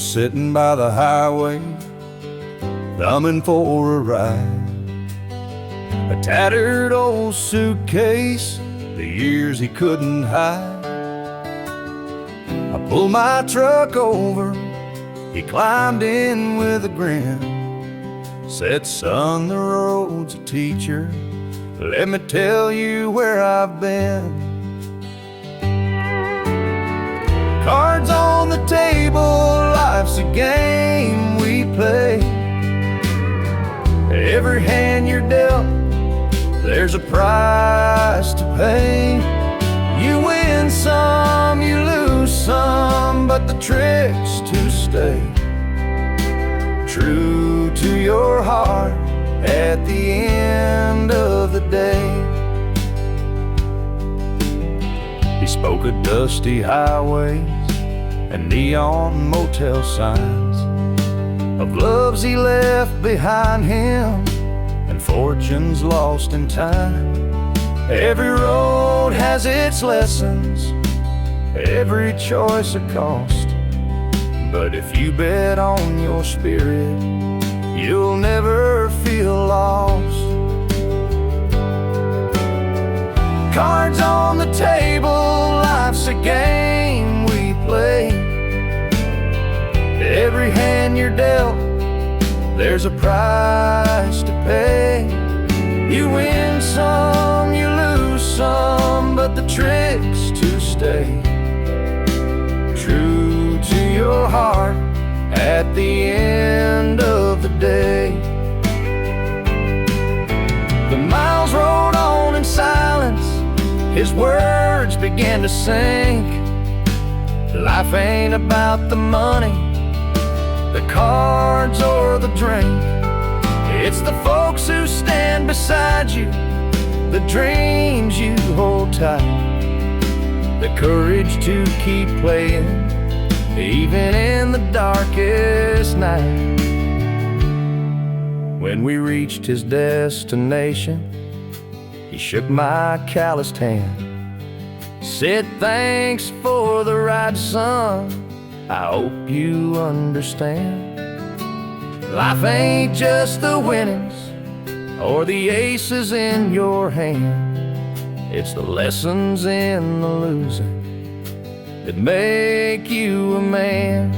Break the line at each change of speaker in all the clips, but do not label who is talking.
was sitting by the highway, thumbing for a ride. A tattered old suitcase, the years he couldn't hide. I pulled my truck over, he climbed in with a grin. Said, son, the road's a teacher, let me tell you where I've been. Cards on the table, life's a game we play. Every hand you're dealt, there's a price to pay. You win some, you lose some, but the trick's to stay true to your heart at the end of the day. He spoke of dusty highways and neon motel signs, of loves he left behind him and fortunes lost in time. Every road has its lessons, every choice a cost, but if you bet on your spirit, you'll never feel lost. Cards on the table, life's a game we play. Every hand you're dealt, there's a price to pay. You win some, you lose some, but the trick's to stay true to your heart at the end of the day. The miles rolled on in silence, his words began to sink. Life ain't about the money, the cards or the drink. It's the folks who stand beside you, the dreams you hold tight, the courage to keep playing even in the darkest night. When we reached his destination, he shook my calloused hand, said, thanks for the ride, son, I hope you understand. Life ain't just the winnings or the aces in your hand, it's the lessons in the losing that make you a man.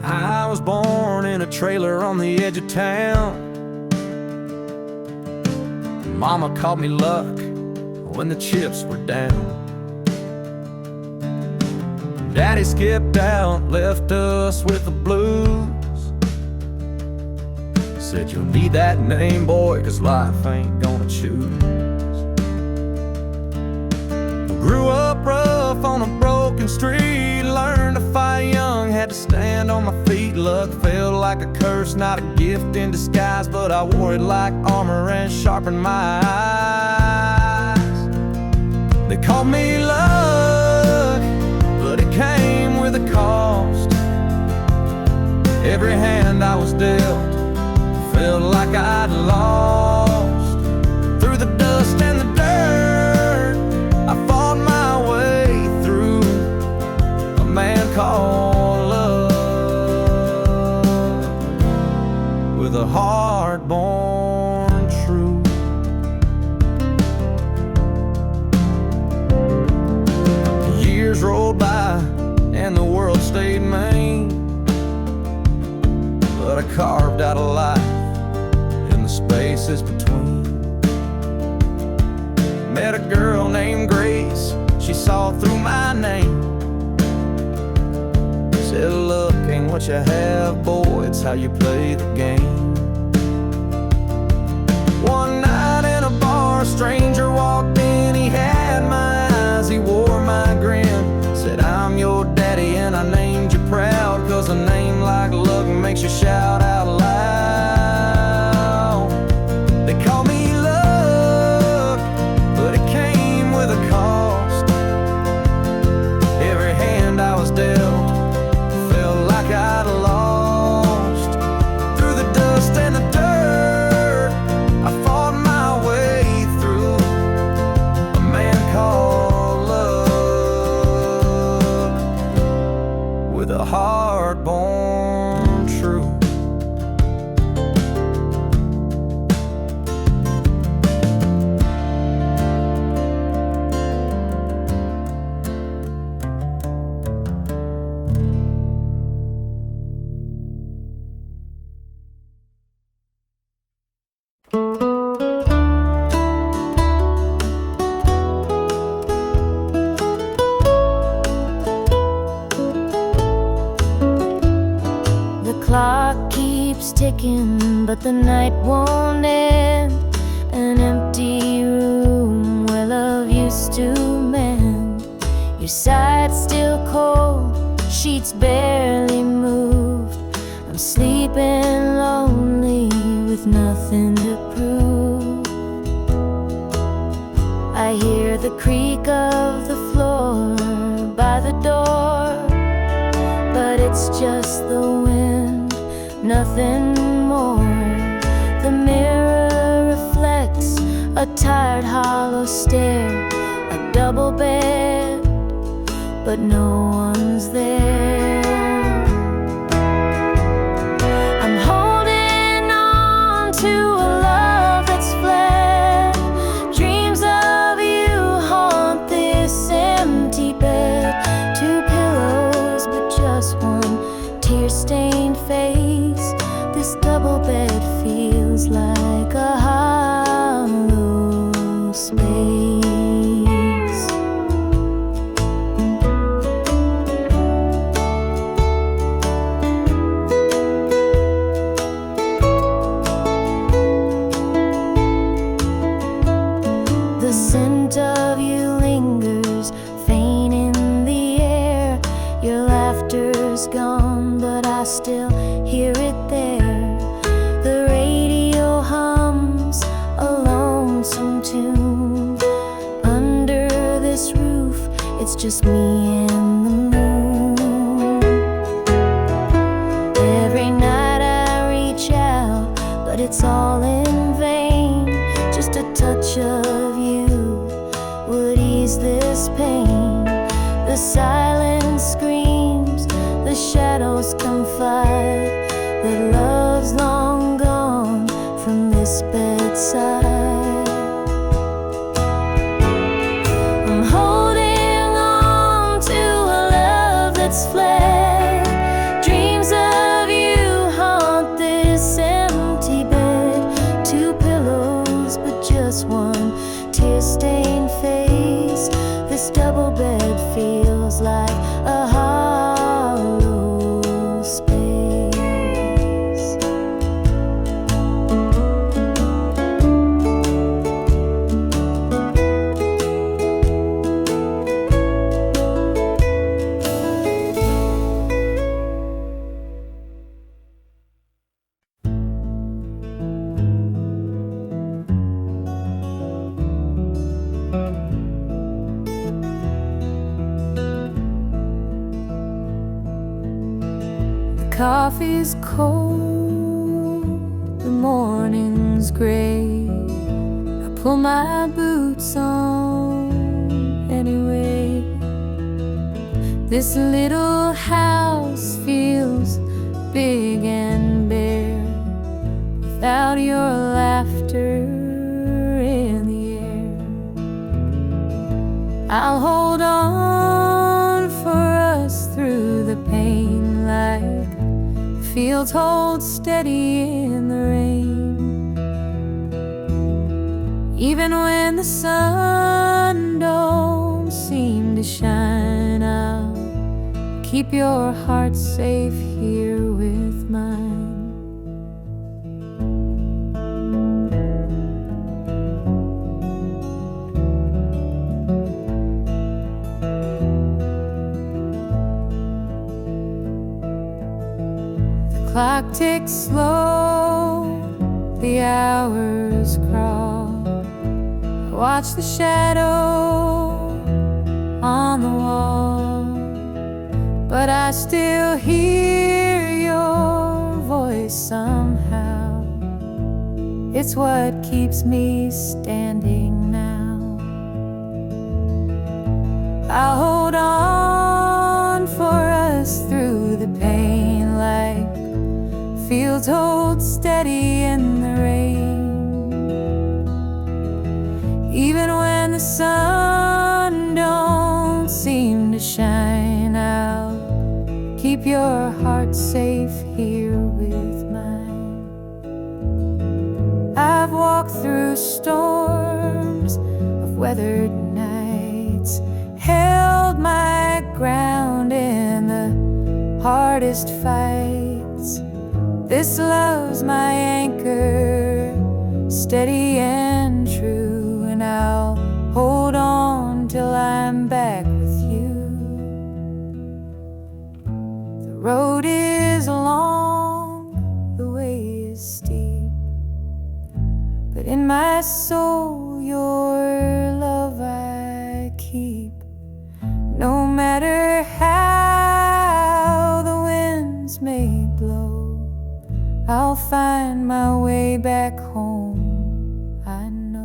I was born in a trailer on the edge of town. Mama called me luck when the chips were down. Daddy skipped out, left us with the blues. Said, you'll need that name, boy, 'cause life ain't gonna choose. Grew up rough on a broken street, learned to fight young, had to stand on my feet. Luck felt like a curse, not a gift in disguise, but I wore it like armor and sharpened my eyes. They called me luck, but it came with a cost. Every hand I was dealt felt like I'd lost. Through the dust and the dirt, I fought my way through a man called love, with a heart-born truth. Years rolled by and the world stayed mean, but I carved out a life in the spaces between. Met a girl named Grace, she saw through my name. Said, look, ain't what you have, boy, it's how you play the game. One night in a bar, a stranger walked in, he had my eyes, he wore my grin. Said, I'm your daddy and I named you proud, 'cause a name like luck makes you shout out
The clock keeps ticking, but the night won't end. An empty room where love used to mend. Your side's still cold, sheets barely moved. I'm sleeping lonely with nothing to prove. I hear the creak of the floor by the door, but it's just the wind, nothing more. The mirror reflects a tired, hollow stare. A double bed, but no one's there. I'm holding on to a love that's fled. Dreams of you haunt this empty bed. Two pillows, but just one tear-stained face. This double bed feels like a hollow space. The scent of you lingers, faint in the air. Your laughter's gone, but I still hear it there. The radio hums a lonesome tune. Under this roof, it's just me and the moon. Every night I reach out, but it's all in vain. Just a touch of you would ease this pain. The silence screams, the shadows confide that love's long gone from this bedside. I'm holding on to a love that's fled. Dreams of you haunt this empty bed. Two pillows, but just one tear-stained face. This double bed feels like a hollow space. Coffee's cold, the morning's gray. I pull my boots on anyway. This little house feels big and bare without your laughter in the air. I'll hold on for us through the pain, like fields hold steady in the rain. Even when the sun don't seem to shine, I'll keep your heart safe here with mine. Clock ticks slow, the hours crawl. I watch the shadow on the wall, but I still hear your voice somehow. It's what keeps me standing now. I'll hold on for us through the pain, like fields hold steady in the rain. Even when the sun don't seem to shine, I'll keep your heart safe here with mine. I've through storms of weathered nights, held my ground in the hardest fights. This love's my anchor, steady and true, and I'll hold on till I'm back with you. The road is long, the way is steep, but in my soul your love I keep. No matter how the winds may blow, I'll find my way back home, I know.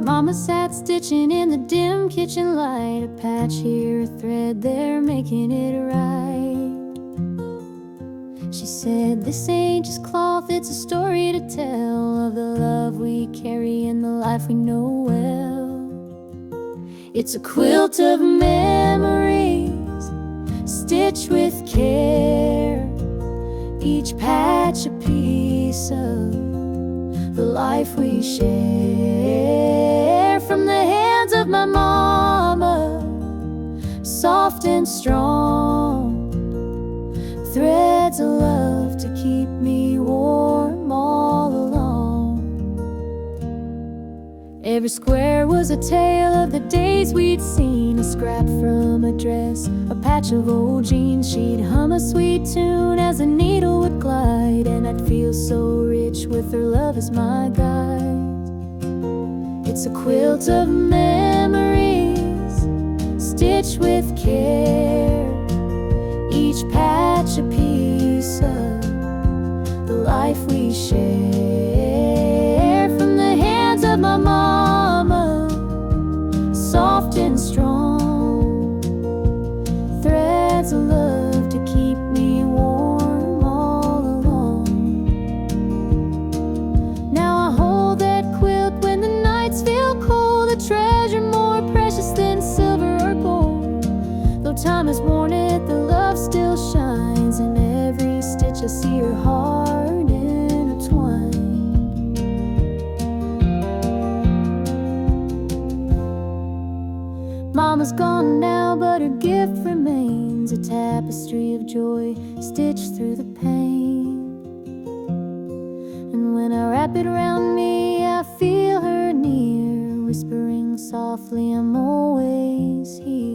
Mama sat stitching in the dim kitchen light, a patch here, a thread there, making it right. She said, this ain't just cloth, it's a story to tell of the love we carry and the life we know well. It's a quilt of memories, stitched with care, each patch a piece of the life we share. From the hands of my mama, soft and strong, threads of love to keep me warm all along. Every square was a tale of the days we'd seen, a scrap from a dress, a patch of old jeans. She'd hum a sweet tune as the needle would glide, and I'd feel so rich with her love as my guide. It's a quilt of memories, stitched with care, each patch a piece of the life we share. From the hands of my mama, soft and strong, threads of love to keep me warm all along. Now I hold that quilt when the nights feel cold, a treasure more precious than silver or gold. Though time has worn it, the love still shines. In every stitch I see her heart intertwined. Mama's gone now, but her gift remains, a tapestry of joy stitched through the pain. And when I wrap it around me, I feel her near, whispering softly, I'm always here.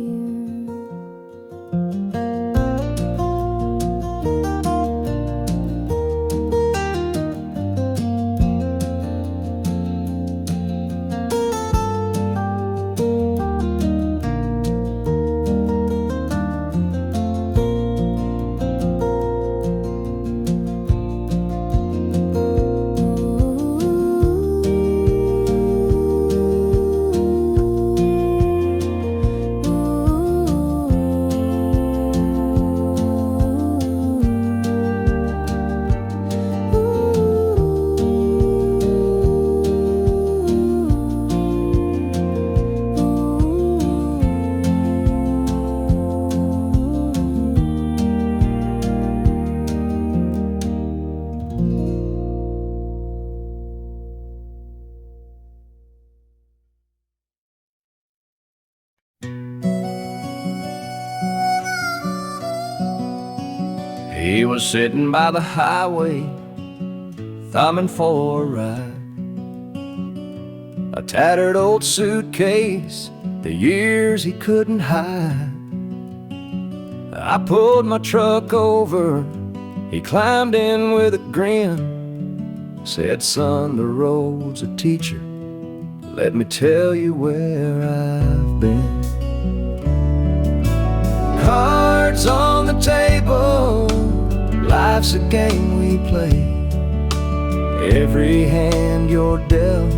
He was sitting by the highway, thumbing for a ride. A tattered old suitcase, the years he couldn't hide. I pulled my truck over, he climbed in with a grin. Said, son, the road's a teacher. Let me tell you where I've been. Cards on the table, life's a game we play. Every hand you're dealt,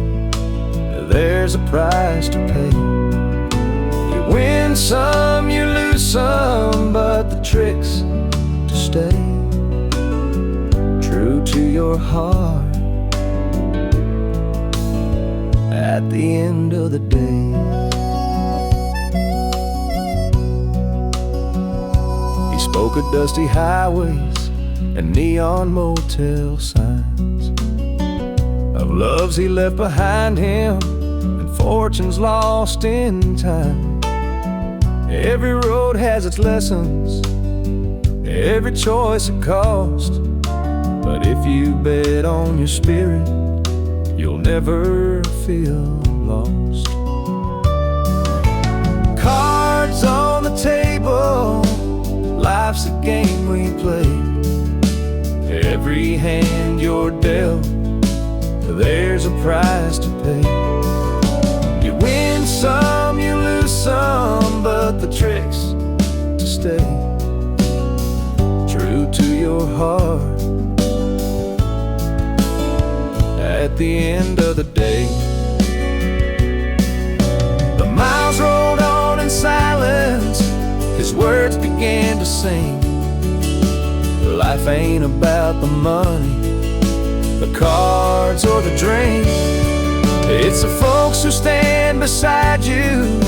there's a price to pay. You win some, you lose some, but the trick's to stay true to your heart at the end of the day. He spoke of dusty highways and neon motel signs, of loves he left behind him and fortunes lost in time. Every road has its lessons, every choice a cost, but if you bet on your spirit, you'll never feel lost. Cards on the table, life's a game we play. Every hand you're dealt, there's a price to pay. You win some, you lose some, but the trick's to stay true to your heart at the end of the day. The miles rolled on in silence, his words began to sing. Life ain't about the money, the cards or the drink. It's the folks who stand beside you,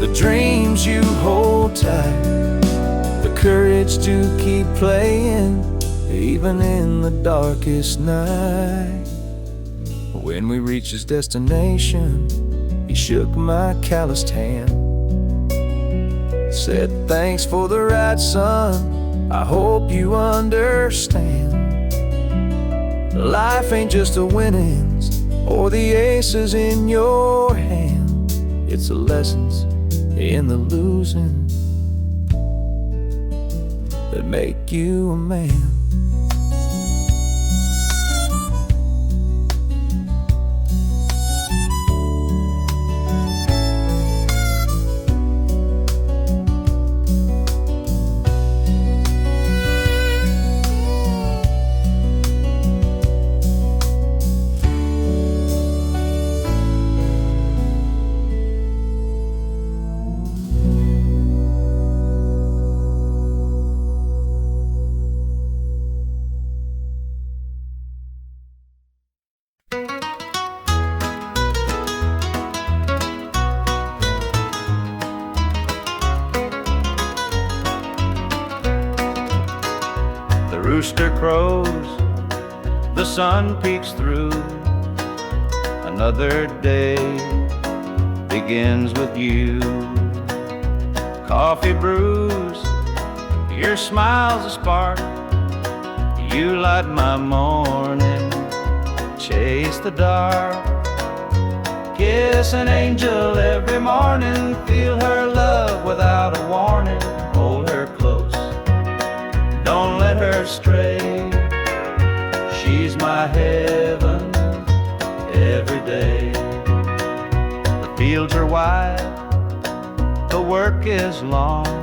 the dreams you hold tight, the courage to keep playing even in the darkest night. When we reached his destination, he shook my calloused hand, said, thanks for the ride, son, I hope you understand. Life ain't just the winnings or the aces in your hand, it's the lessons in the losing that make you a man.
The rooster crows, the sun peeks through. Another day begins with you. Coffee brews, your smile's a spark. You light my morning, chase the dark. Kiss an angel every morning, feel her love without a warning. Hold her close, don't let her stray. She's my heaven every day. The fields are wide, the work is long,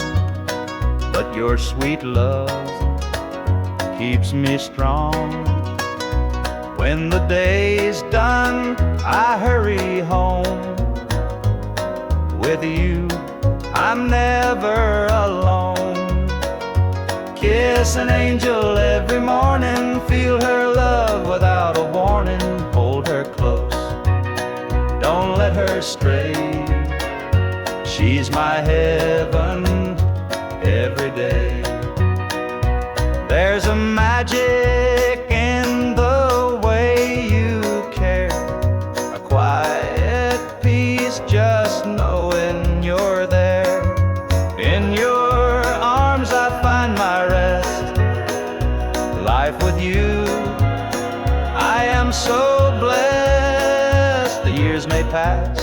but your sweet love keeps me strong. When the day's done, I hurry home. With you, I'm never alone. Kiss an angel every morning, feel her love without a warning. Hold her close, don't let her stray. She's my heaven every day. There's a magic in the way you care, a quiet peace just knowing you're there. In your arms I find my rest. Life with you, I am so blessed. The years may pass,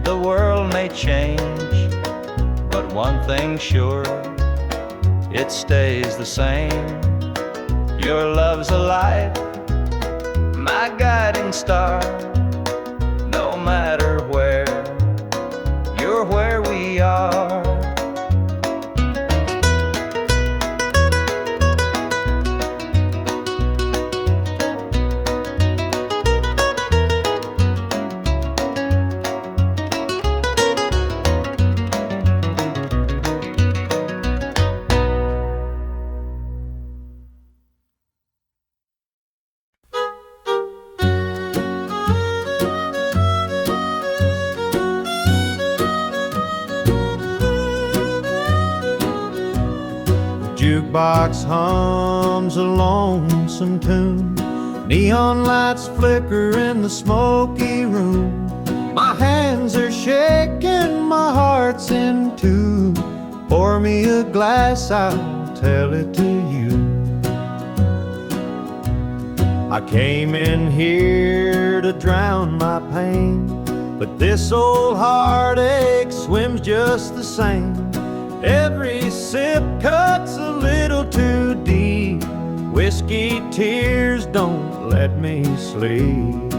the world may change, but one thing's sure, it stays the same. Your love's a light my guiding star. No matter where, you're where we are.
Jukebox hums a lonesome tune. Neon lights flicker in the smoky room. My hands are shaking, my heart's in tune. Pour me a glass, I'll tell it to you. I came in here to drown my pain, but this old heartache swims just the same. Every sip cuts a little too deep. Whiskey tears don't let me sleep.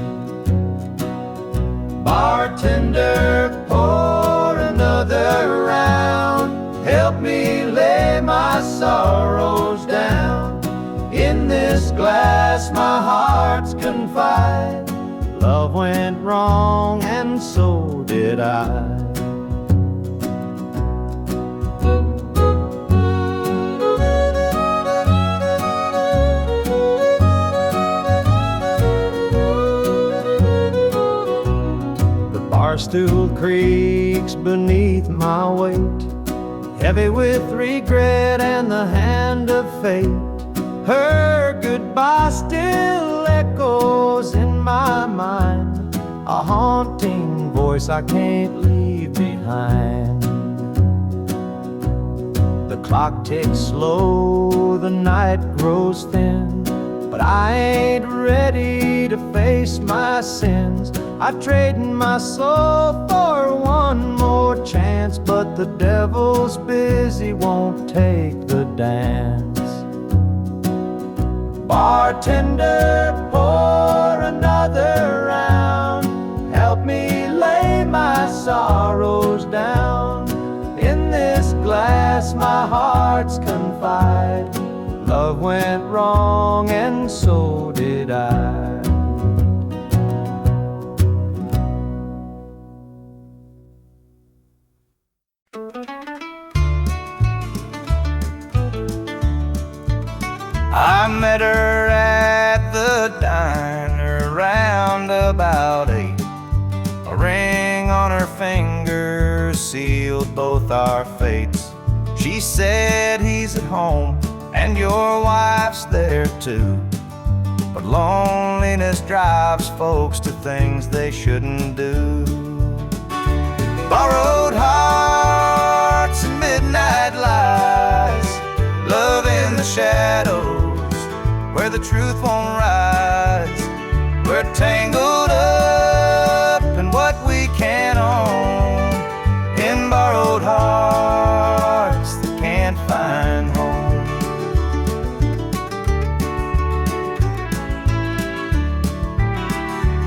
Bartender, pour another round. Help me lay my sorrows down. In this glass my heart's confide. Love went wrong and so did I. Stool creaks beneath my weight, heavy with regret and the hand of fate. Her goodbye still echoes in my mind, a haunting voice I can't leave behind. The clock ticks slow, the night grows thin, but I ain't ready to face my sins. I traded my soul for one more chance, but the devil's busy, won't take the dance. Bartender, pour another round. Help me lay my sorrows down. In this glass my heart's confide. Love went wrong and so did I.
I met her at the diner round about 8. A ring on her finger sealed both our fates. She said he's at home and your wife's there too, but loneliness drives folks to things they shouldn't do. Borrowed hearts and midnight lies, love in the shadows where the truth won't rise. We're tangled up in what we can't own, in borrowed hearts that can't find home.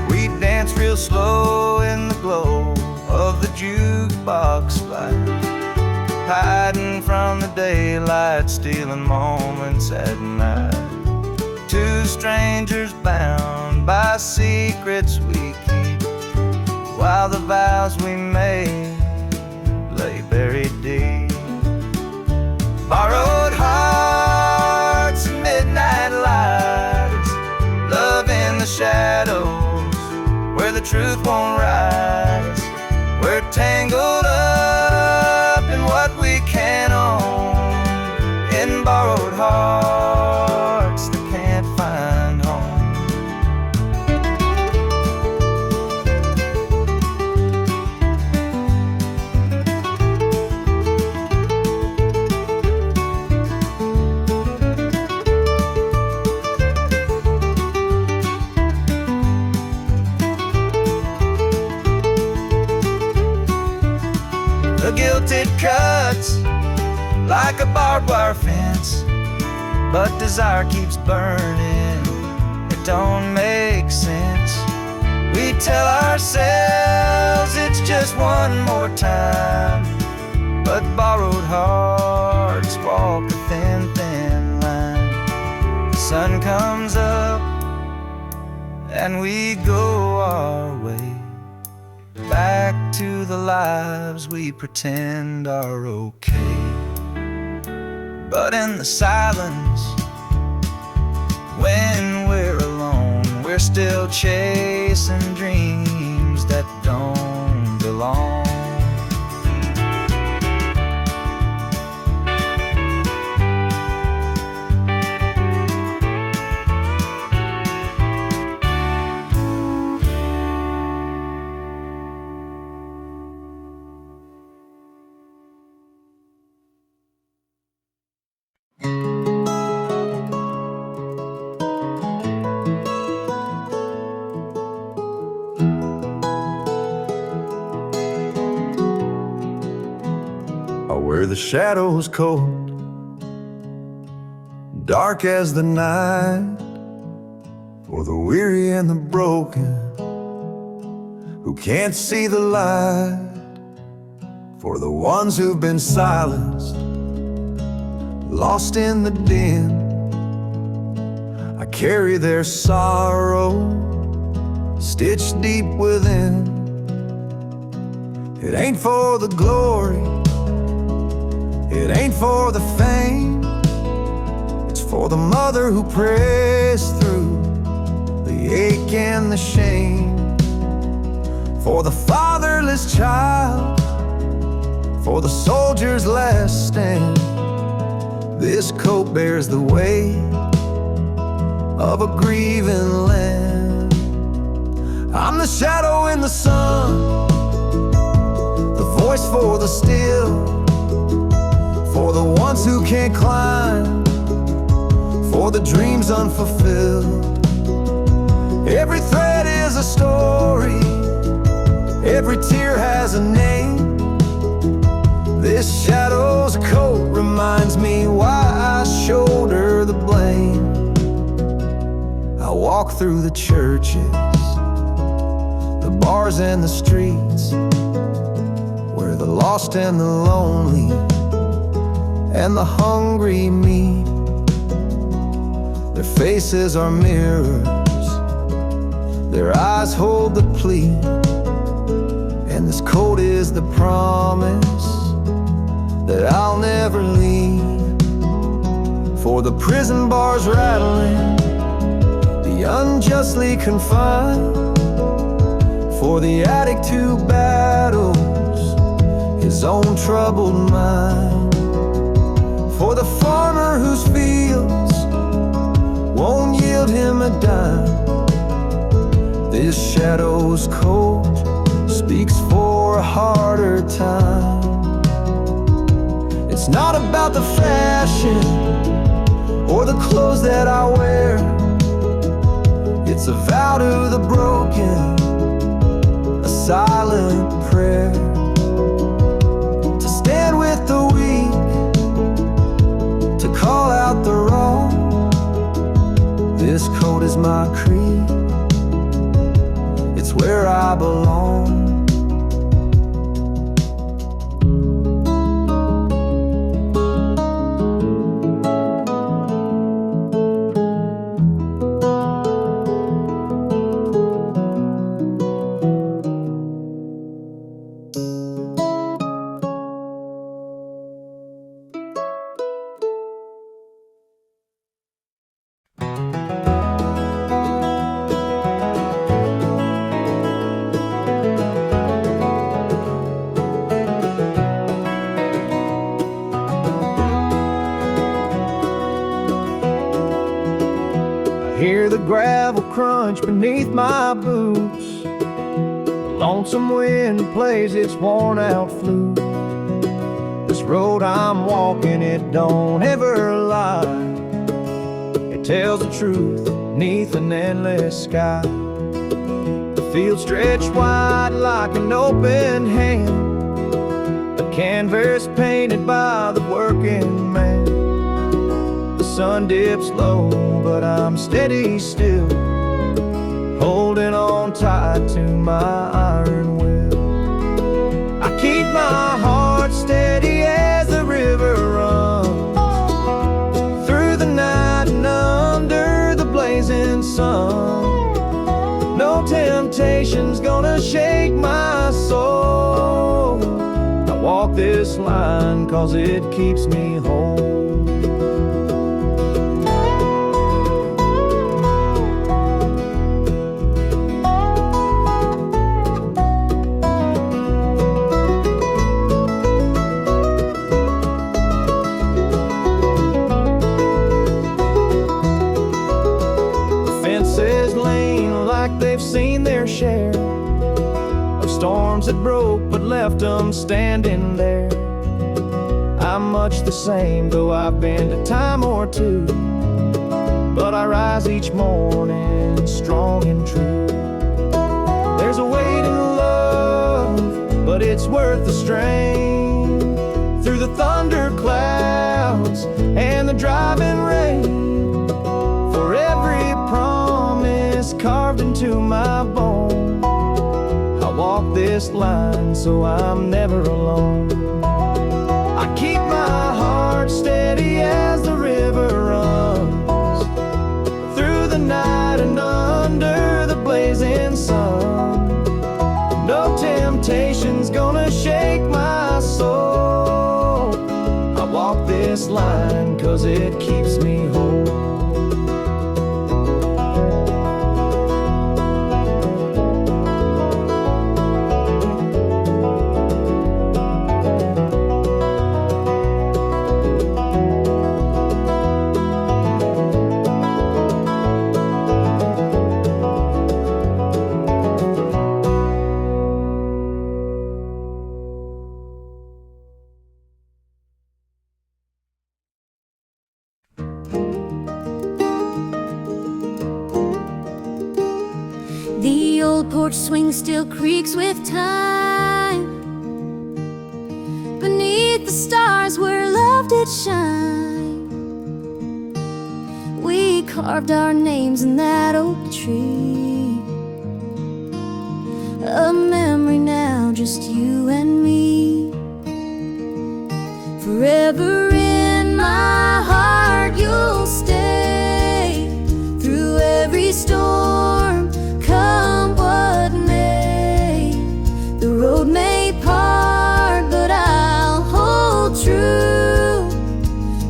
We dance real slow in the glow of the jukebox light, hiding from the daylight, stealing moments at night. Two strangers bound by secrets we keep, while the vows we made lay buried deep. Borrowed hearts and midnight lights, love in the shadows where the truth won't rise. We're tangled up in what we can't own, in borrowed hearts that can't find home. The guilt it cuts like a barbed wire fence, but desire keeps burning. It don't make make sense. We tell ourselves it's just one more time, but borrowed hearts walk a thin, thin line. The sun comes up and we go our way, back to the lives we pretend are okay. But in the silence, when we're alone, we're still chasing dreams that don't belong.
Where the shadows cold, dark as the night, for the weary and the broken who can't see the light, for the ones who've been silenced, lost in the din. I carry their sorrow stitched deep within. It ain't for the glory, it ain't for the fame, it's for the mother who prays through the ache and the shame, for the fatherless child, for the soldier's last stand. This coat bears the weight of a grieving land. I'm the shadow in the sun, the voice for the still, for the ones who can't climb, for the dreams unfulfilled. Every thread is a story, every tear has a name. This shadow's coat reminds me why I shoulder the blame. I walk through the churches, the bars and the streets, where the lost and the lonely and the hungry meet. Their faces are mirrors, their eyes hold the plea, and this coat is the promise that I'll never leave. For the prison bars rattling, the unjustly confined, for the addict who battles his own troubled mind, for the farmer whose fields won't yield him a dime. This shadow's coat speaks for a harder time. It's not about the fashion or the clothes that I wear. It's a vow to the broken, a silent prayer, to stand with the weak, to call out the wrong. This coat is my creed, it's where I belong.
Hear the gravel crunch beneath my boots, the lonesome wind plays its worn out flute. This road I'm walking, it don't ever lie, it tells the truth neath an endless sky. The field stretched wide like an open hand, a canvas painted by the working man. The sun dips low, but I'm steady still,
tied to my iron will. I keep my heart steady as the river runs through the night and under the blazing sun. No temptation's gonna shake my soul. I walk this line 'cause it keeps me whole. They've seen their share of storms that broke but left them standing there. I'm much the same, though I've been a time or two, but I rise each morning strong and true. There's a weight in love, but it's worth the strain. Through the thunder clouds and the driving rain, for every promise carved into my bone, I walk this line so I'm never alone. I keep my heart steady as the river runs through the night and under the blazing sun. No temptation's gonna shake my soul. I walk this line 'cause it keeps me whole.
The old porch swing still creaks with time. Beneath the stars where love did shine, we carved our names in that oak tree. A memory now, just you and me. Forever in my heart you'll stay, through every storm, come what may. The road may part, but I'll hold true.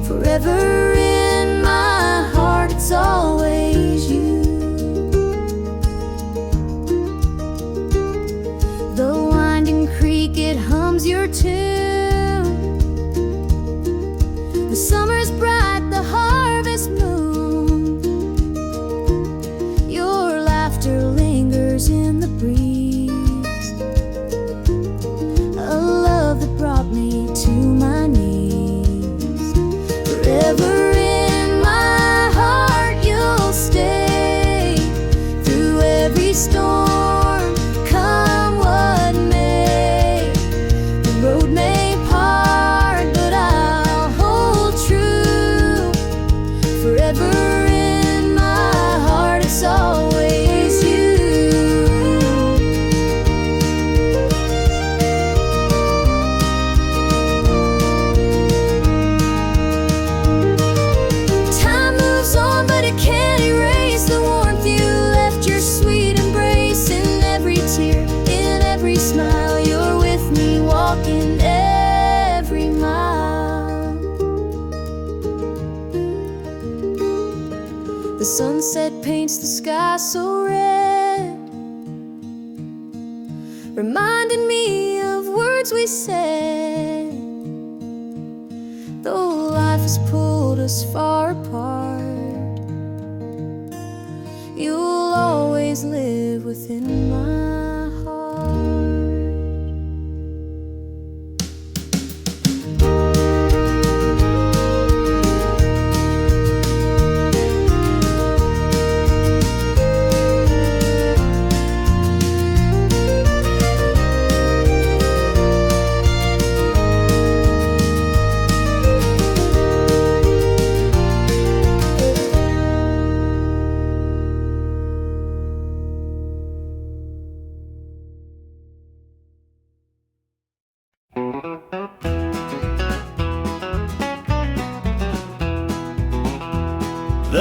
Forever in my heart, it's always you. The winding creek, it hums your tune. The summer's bright, the harvest moon. Your laughter lingers in the breeze, a love that brought me to my knees. Forever in my heart you'll stay, through every storm, come what may. The road may part, but I'll hold true. Forever in my heart, it's always you. Time moves on, but it can't erase the warmth you left, your sweet embrace in every tear, in every smile. You're with me, walking every mile. The sunset paints the sky so red, reminding me of words we said. Though life has pulled us far apart, you'll always live within my heart.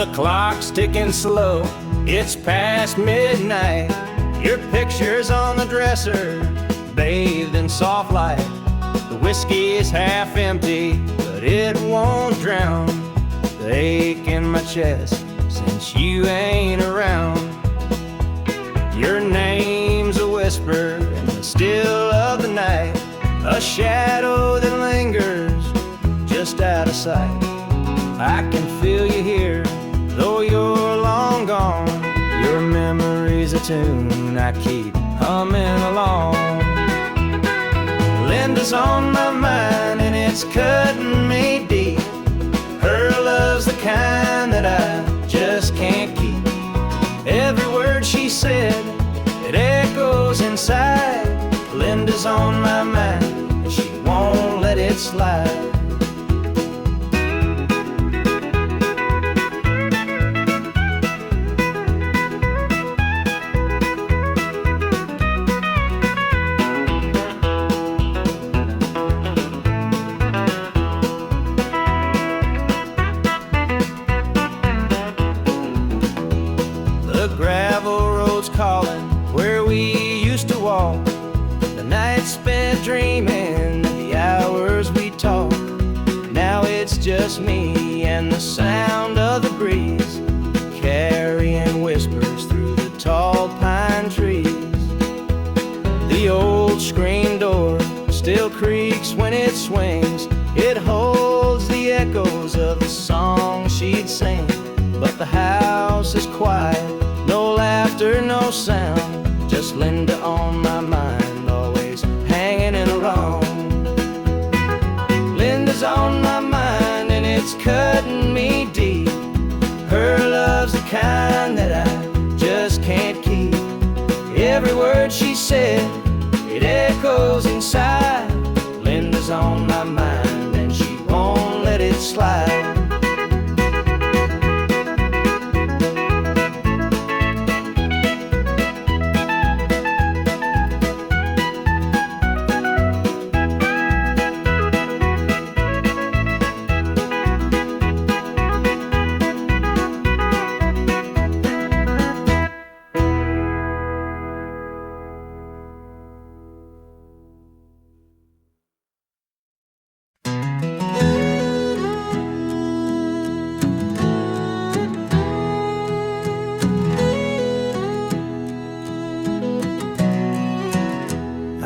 The clock's ticking slow, it's past midnight. Your picture's on the dresser, bathed in soft light. The whiskey is half empty, but it won't drown the ache in my chest since you ain't around. Your name's a whisper in the still of the night, a shadow that lingers just out of sight. I can feel you here, though you're long gone. Your memory's a tune I keep humming along. Linda's on my mind and it's cutting me deep. Her love's the kind that I just can't keep. Every word she said, it echoes inside. Linda's on my mind and she won't let it slide. Calling where we used to walk, the nights spent dreaming, the hours we talked. Now it's just me and the sound of the breeze, carrying whispers through the tall pine trees. The old screen door still creaks when it swings. It holds the echoes of the song she'd sing. But the house is quiet, no laughter, no sound, just Linda on my mind, always hanging around. Linda's on my mind and it's cutting me deep. Her love's the kind that I just can't keep. Every word she said, it echoes inside. Linda's on my mind and she won't let it slide.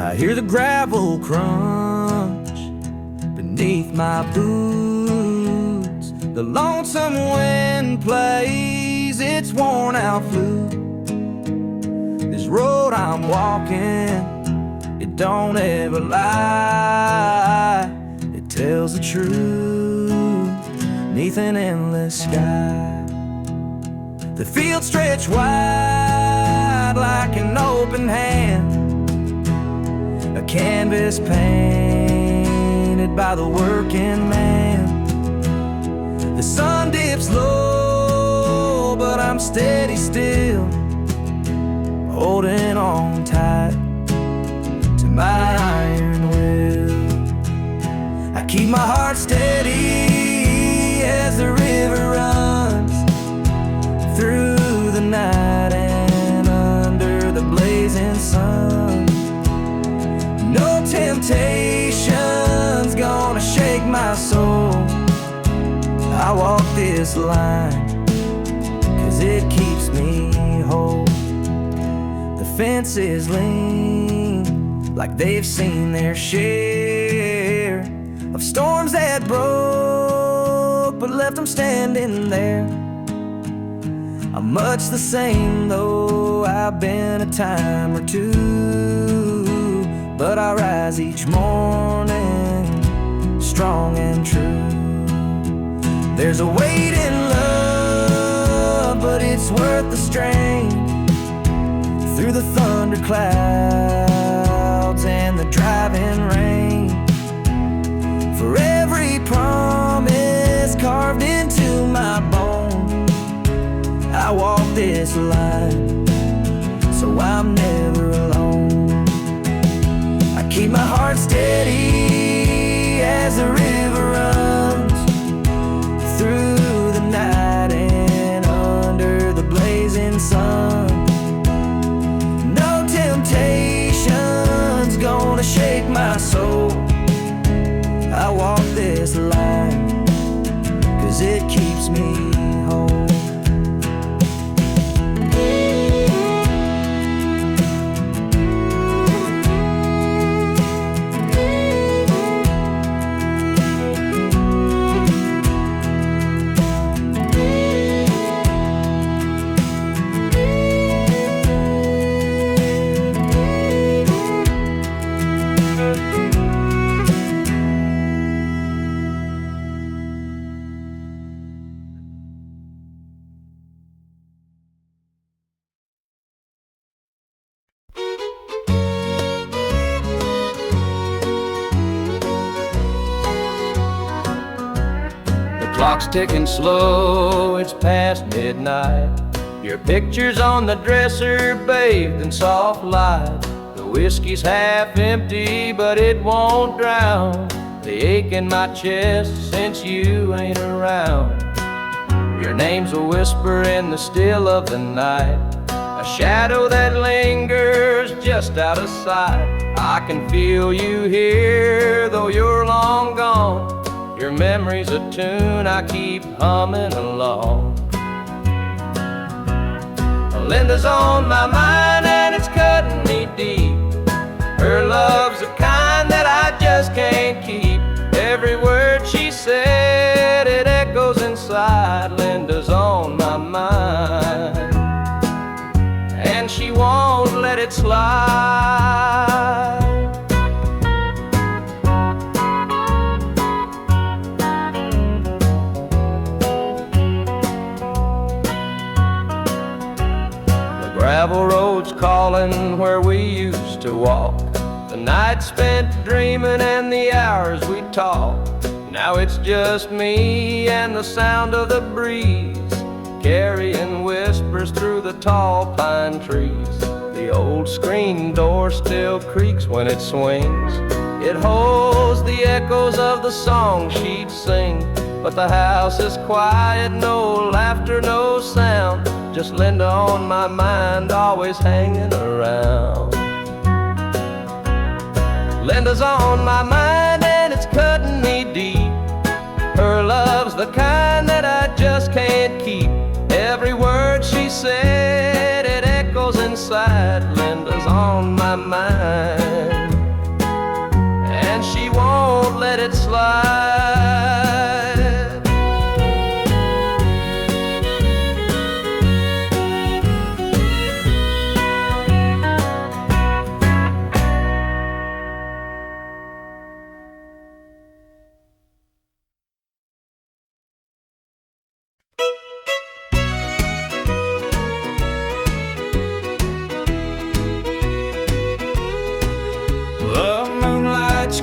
I hear the gravel crunch beneath my boots. The lonesome wind plays its worn out flute. This road I'm walking, it don't ever lie. It tells the truth neath an endless sky. The fields stretch wide like an open hand, a canvas painted by the working man. The sun dips low, but I'm steady still, holding on tight to my iron will. I keep my heart steady as the river runs through the night and under the blazing sun. No temptation's gonna shake my soul. I walk this line 'cause it keeps me whole. The fences lean like they've seen their share of storms that broke but left them standing there. I'm much the same though I've been a time or two, but I rise each morning strong and true. There's a weight in love, but it's worth the strain. Through the thunder clouds and the driving rain, for every promise carved into my bone, I walk this line so I'm never alone. I keep my heart steady as the river runs through the night and
clock's ticking slow, it's past midnight. Your picture's on the dresser, bathed in soft light. The whiskey's half empty, but it won't drown the ache in my chest since you ain't around. Your name's a whisper in the still of the night, a shadow that lingers just out of sight. I can feel you here, though you're long gone. Your memory's a tune I keep humming along. Linda's on my mind and it's cutting me deep. Her love's the kind that I just can't keep. Every word she said, it echoes inside. Linda's on my mind and she won't let it slide. The gravel road's calling where we used to walk, the night spent dreaming and the hours we talked. Now it's just me and the sound of the breeze, carrying whispers through the tall pine trees. The old screen door still creaks when it swings. It holds the echoes of the song she'd sing. But the house is quiet, no laughter, no sound. Just Linda on my mind, always hanging around. Linda's on my mind and it's cutting me deep. Her love's the kind that I just can't keep. Every word she said, it echoes inside. Linda's on my mind and she won't let it slide.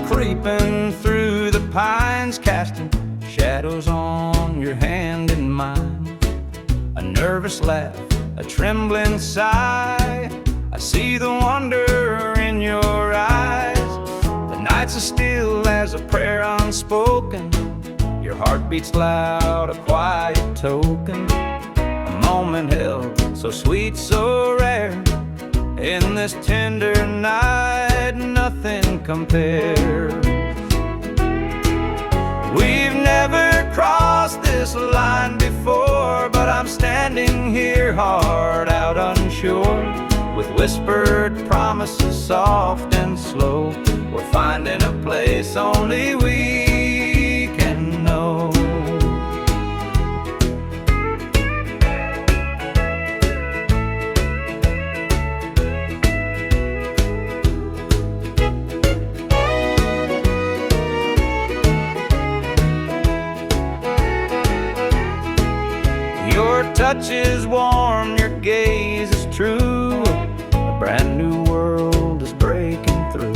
Creeping through the pines, casting shadows on your hand and mine. A nervous laugh, a trembling sigh. I see the wonder in your eyes. The nights are still as a prayer unspoken. Your heart beats loud, a quiet token. A moment held so sweet, so rare. In this tender night, nothing compares. We've never crossed this line before, but I'm standing here, heart out unsure, with whispered promises soft and slow. We're finding a place only we can know. Your touch is warm, your gaze is true. A brand new world is breaking through.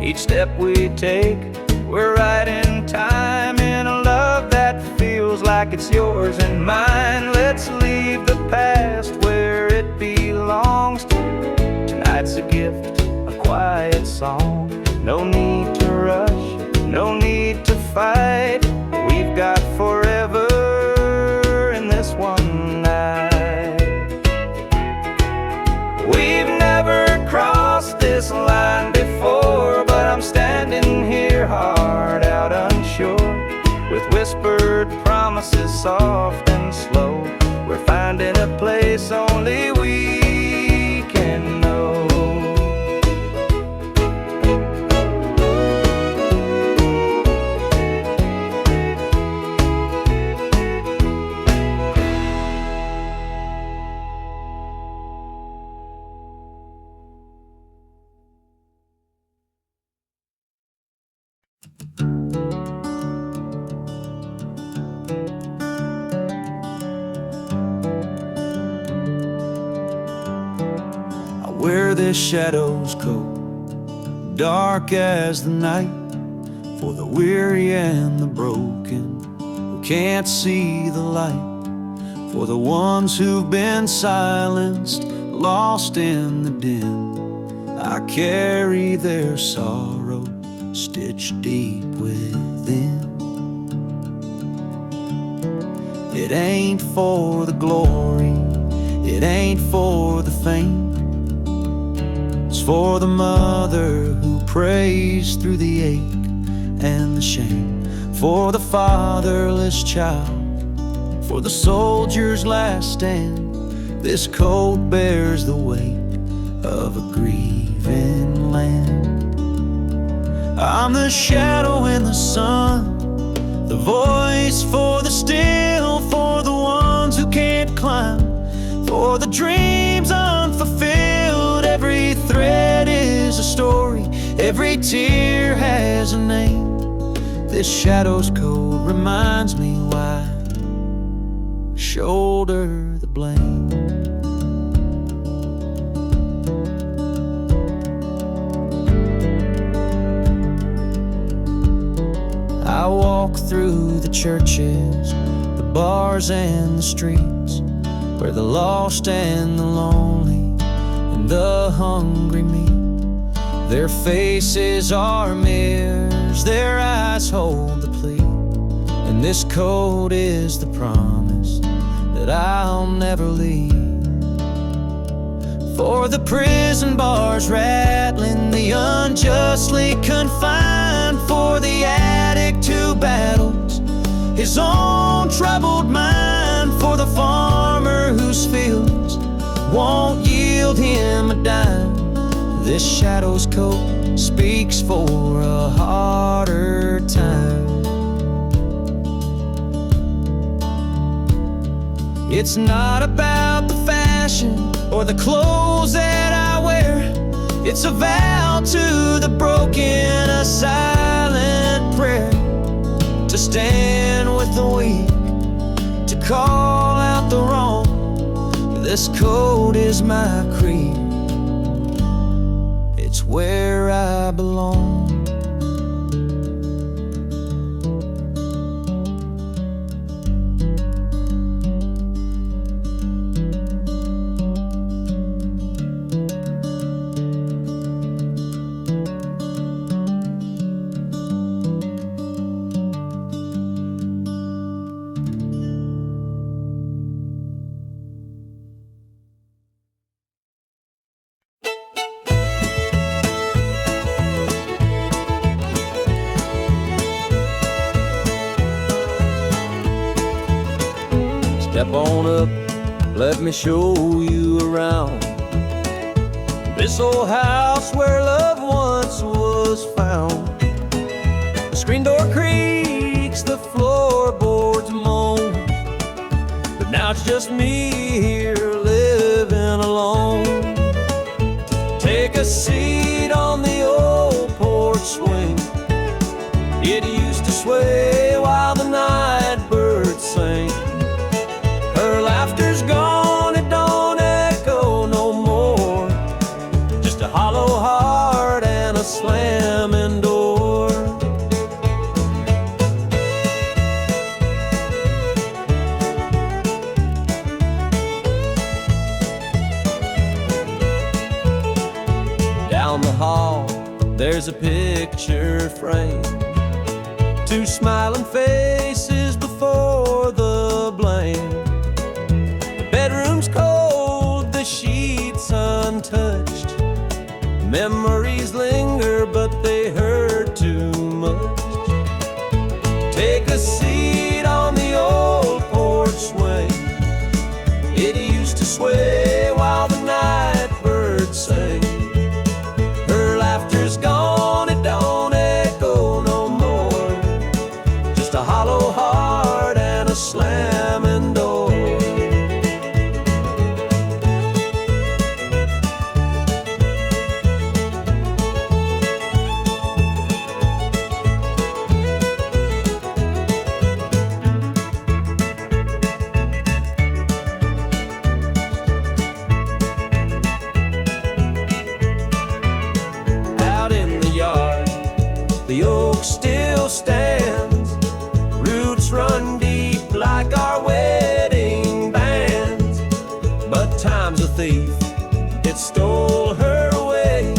Each step we take, we're right in time, in a love that feels like it's yours and mine. Let's leave the past where it belongs. Tonight's a gift, a quiet song. No need to rush, no need to fight. We've got forever one night. We've never crossed this line before, but I'm standing here, heart out unsure, with whispered promises soft and slow. We're finding a place only we can know. Where the shadows go, dark as the night, for the weary and the broken, who can't see the light, for the ones who've been silenced, lost in the din. I carry their sorrow stitched deep within. It ain't for the glory, it ain't for the fame. It's for the mother who prays through the ache and the shame, for the fatherless child, for the soldier's last stand. This coat bears the weight of a grieving land. I'm the shadow in the sun, the voice for the still, for the ones who can't climb, for the dreams unfulfilled. Every thread is a story, every tear has a name. This shadow's code reminds me why I shoulder the blame. I walk through the churches, the bars and the streets, where the lost and the lonely and the hungry meet. Their faces are mirrors, their eyes hold the plea, and this code is the promise that I'll never leave. For the prison bars rattling, the unjustly confined, for the addict who battles his own troubled mind, for the farmer whose fields won't yield him a dime. This shadow's coat speaks for a harder time. It's not about the fashion or the clothes that I wear. It's a vow to the broken, a silent prayer, to stand with the weak, to call out the wrong. This code is my creed, it's where I belong.
Step on up, let me show you around this old house where love once was found. The screen door creaks, the floorboards moan, but now it's just me here living alone. Take a seat on the old porch swing. It used to sway while the night birds sang. Her laughter's gone, it don't echo no more, just a hollow heart and a slamming door. Down the hall, there's a picture frame, two smiling faces before the blame. Bedroom's cold, the sheets untouched. Memories linger, but they hurt too much. Take a seat on the old porch swing. It used to sway while the night birds sang. Her laughter's gone, it don't echo no more, just a hollow heart and a slamming door. The oak still stands, roots run deep
It stole her away,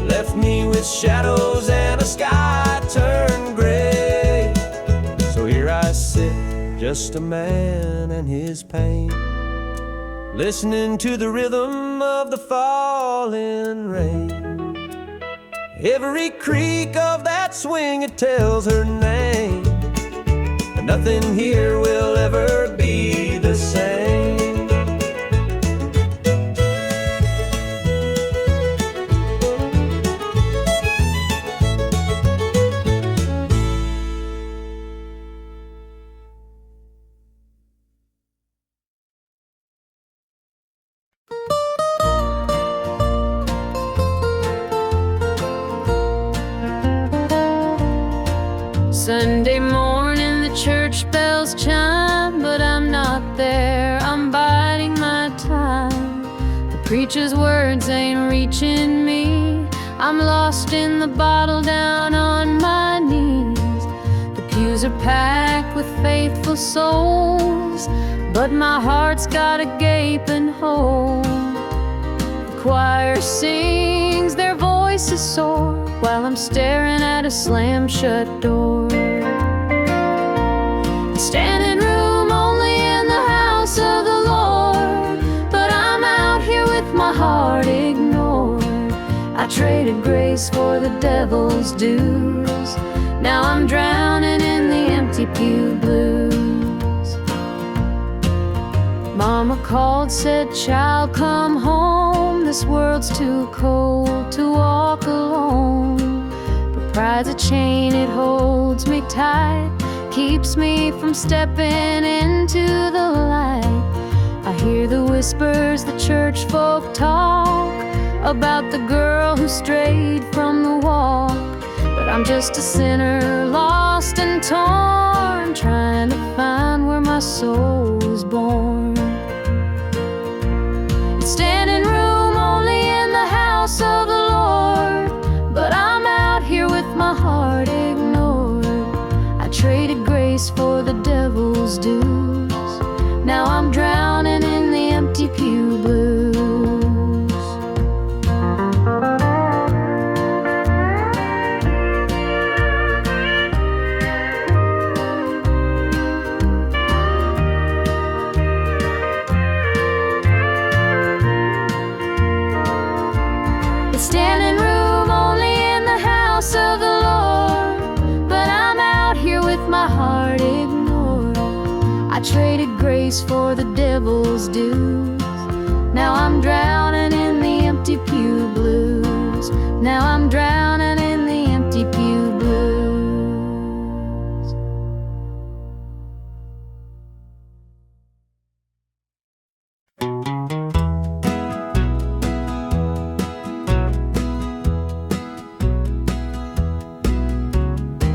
left me with shadows and a sky turned gray. So here I sit, just a man and his pain, listening to the rhythm of the falling rain. Every creak of that swing, it tells her name, but nothing here will ever be the same.
Sunday morning the church bells chime, but I'm not there, I'm biding my time. The preacher's words ain't reaching me, I'm lost in the bottle down on my knees. The pews are packed with faithful souls, but my heart's got a gaping hole. The choir sings, their voices soar, while I'm staring at a slam-shut door. Standing room only in the house of the Lord, but I'm out here with my heart ignored. I traded grace for the devil's dues, now I'm drowning in the empty pew blues. Mama called, said, "Child, come home, this world's too cold to walk alone." But pride's a chain, it holds me tight, keeps me from stepping into the light. I hear the whispers the church folk talk about the girl who strayed from the walk, but I'm just a sinner, lost and torn, trying to find where my soul was born. It's standing room only in the house of the Lord, but I'm out here with my heart ignored. I traded grace for the devil's dues, now I'm drowning in the empty pew blues. It's standing room only in the house of the Lord, but I'm out here with my heart ignored. I traded grace for the devil's dues, now I'm drowning in the empty pew blues. Now I'm drowning in the empty pew blues.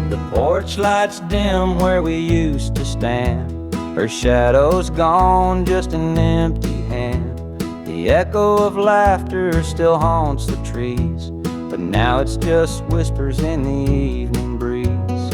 The porch lights dim where we used to stand, her shadow's gone, just an empty hand. The echo of laughter still haunts the trees, but now it's just whispers in the evening breeze.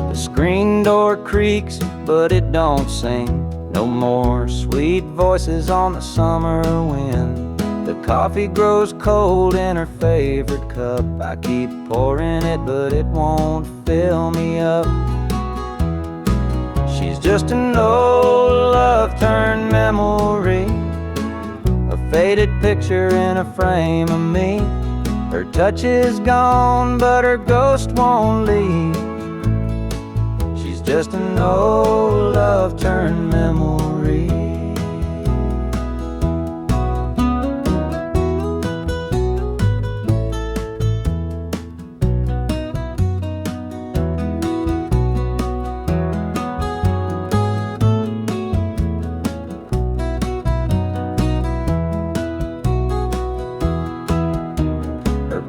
The screen door creaks, but it don't sing. No more sweet voices on the summer wind. The coffee grows cold in her favorite cup. I keep pouring it, but it won't fill me up. She's just an old love-turned memory, a faded picture in a frame of me. Her touch is gone, but her ghost won't leave. She's just an old love-turned memory.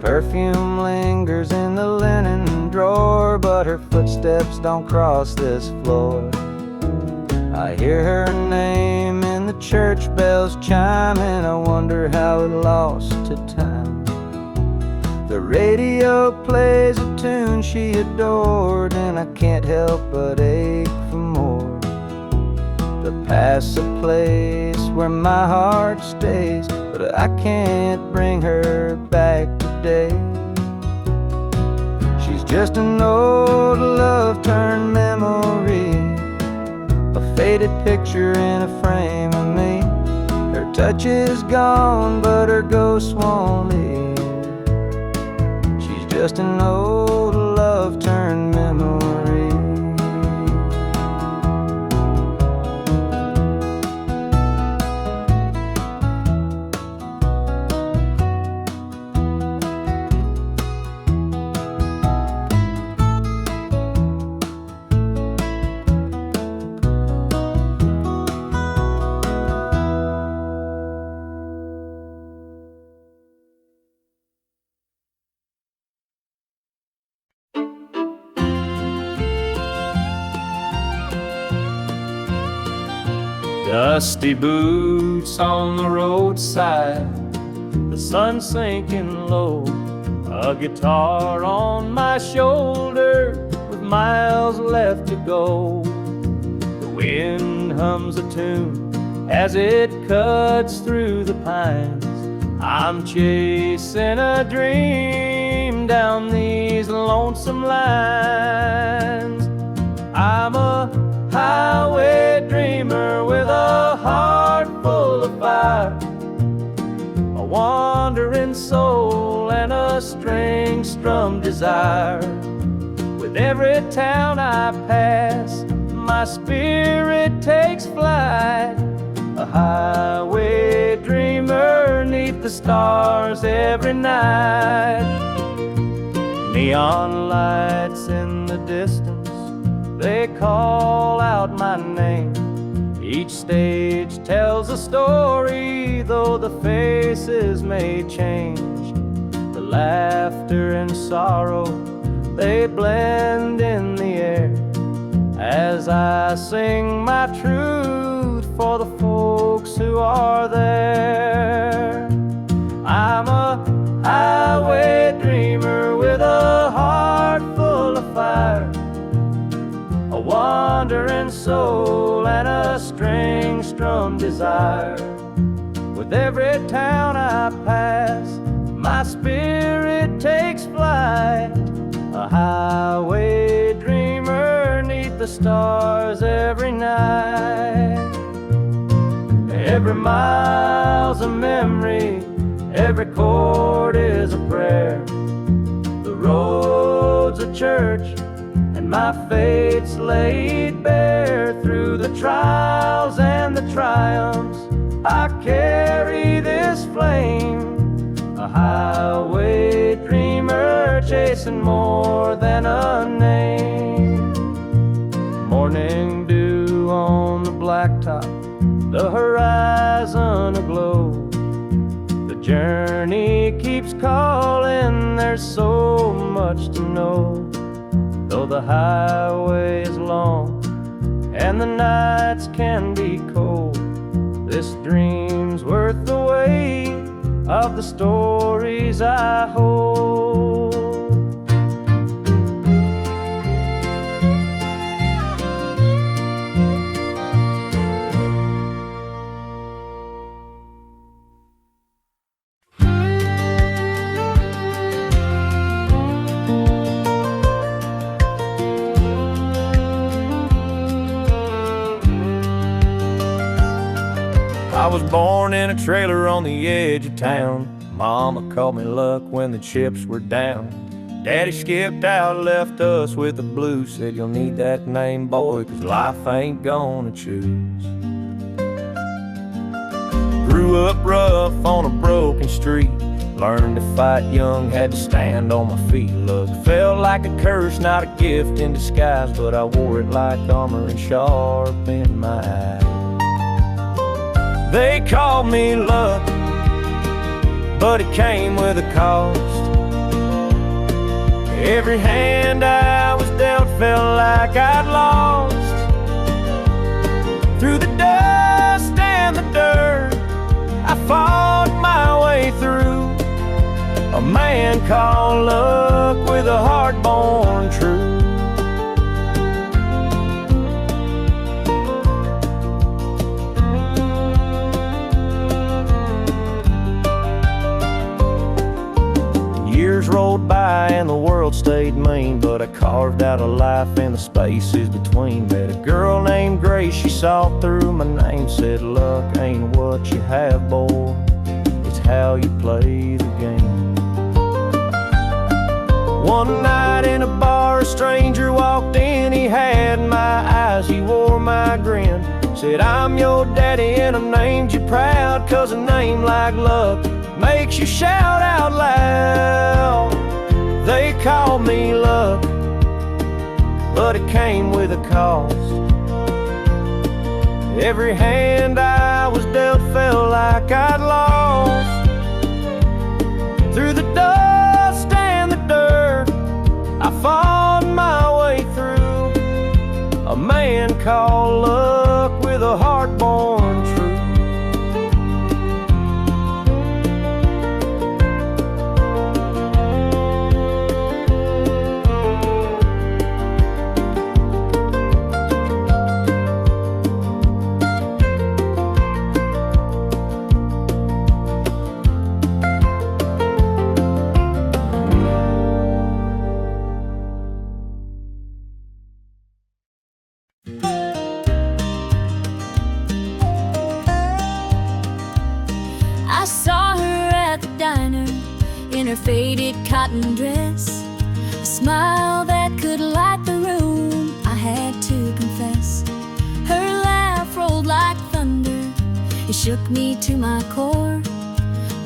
Perfume lingers in the linen drawer, but her footsteps don't cross this floor. I hear her name in the church bells chiming. I wonder how it lost to time. The radio plays a tune she adored, and I can't help but ache for more. to pass a place where my heart stays, but I can't bring her back today. She's just an old love-turned memory, a faded picture in a frame of me. Her touch is gone, but her ghost won't leave. She's just an old love-turned memory.
Dusty boots on the roadside, the sun sinking low, a guitar on my shoulder with miles left to go. The wind hums a tune as it cuts through the pines. I'm chasing a dream down these lonesome lines. I'm a highway dreamer with a heart full of fire, a wandering soul and a string-strummed desire. With every town I pass, my spirit takes flight, a highway dreamer 'neath the stars every night. Neon lights in the distance, they call out my name. Each stage tells a story, though the faces may change. The laughter and sorrow, they blend in the air as I sing my truth for the folks who are there. I'm a highway dreamer with a heart full of fire, a wandering soul and a string-strummed desire. With every town I pass, my spirit takes flight, a highway dreamer 'neath the stars every night. Every mile's a memory, every chord is a prayer. The road's a church, and my fate's laid bare. Through the trials and the triumphs, I carry this flame, a highway dreamer chasing more than a name. Morning dew on the blacktop, the horizon aglow. The journey keeps calling, there's so much to know. Though the highway is long and the nights can be cold, this dream's worth the weight of the stories I hold. I was born in a trailer on the edge of town. Mama called me luck when the chips were down. Daddy skipped out, left us with the blues. Said you'll need that name, boy, 'cause life ain't gonna choose. Grew up rough on a broken street. Learned to fight young, had to stand on my feet. Look, felt like a curse, not a gift in disguise, but I wore it like armor and sharp in my eye. They called me luck, but it came with a cost. Every hand I was dealt felt like I'd lost. Through the dust and the dirt, I fought my way through. A man called luck with a heart born true.
rolled by and the world stayed mean, but I carved out a life in the spaces between. Met a girl named Grace, she saw through my name, said luck ain't what you have, boy, it's how you play the game. One night in a bar, a stranger walked in, he had my eyes, he wore my grin. Said, I'm your daddy and I named you proud, 'cause a name like luck makes you shout out loud. They called me luck, but it came with a cost. Every hand I was dealt felt like I'd lost. Through the dust and the dirt, I fought my way through. A man called luck with a heart born true.
I saw her at the diner in her faded cotton dress, a smile that could light the room, I had to confess. Her laugh rolled like thunder, it shook me to my core,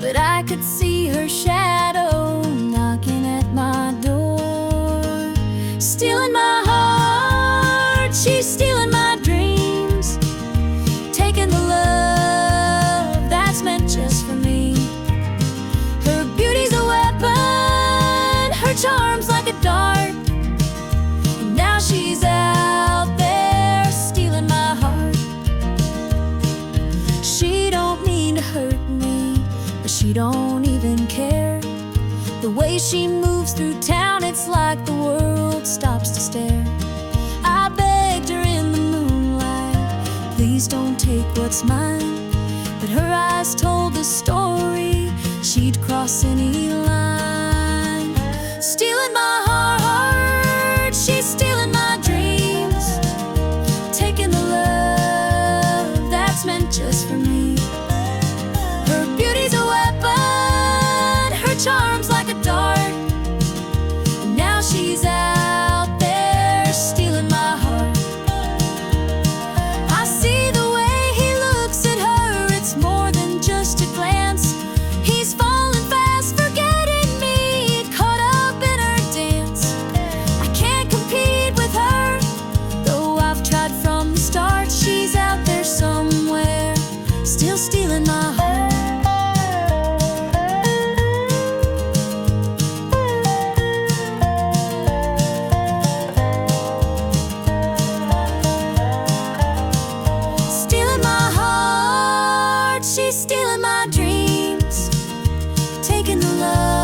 but I could see her shadow knocking at my door. Stealing my heart, she's stealing my dreams, taking the love that's meant just for me. Her beauty's a weapon, her charm's like a dart, and now she's out there stealing my heart. She don't mean to hurt me, but she don't even care. The way she moves through town, it's like the world stops to stare. I begged her in the moonlight, please don't take what's mine, but her eyes told the story, she'd cross any line. Stealing my heart, she's stealing my dreams, taking the love that's meant just for me. Her beauty's a weapon, her charm's like a dart, and now she's out there stealing my heart. I see the way he looks at her, it's more than just a glance. He's falling fast, forgetting me, caught up in her dance. I can't compete with her, though I've tried from the start. She's out there somewhere, still stealing my heart. Stealing my heart, she's stealing my dreams, taking the love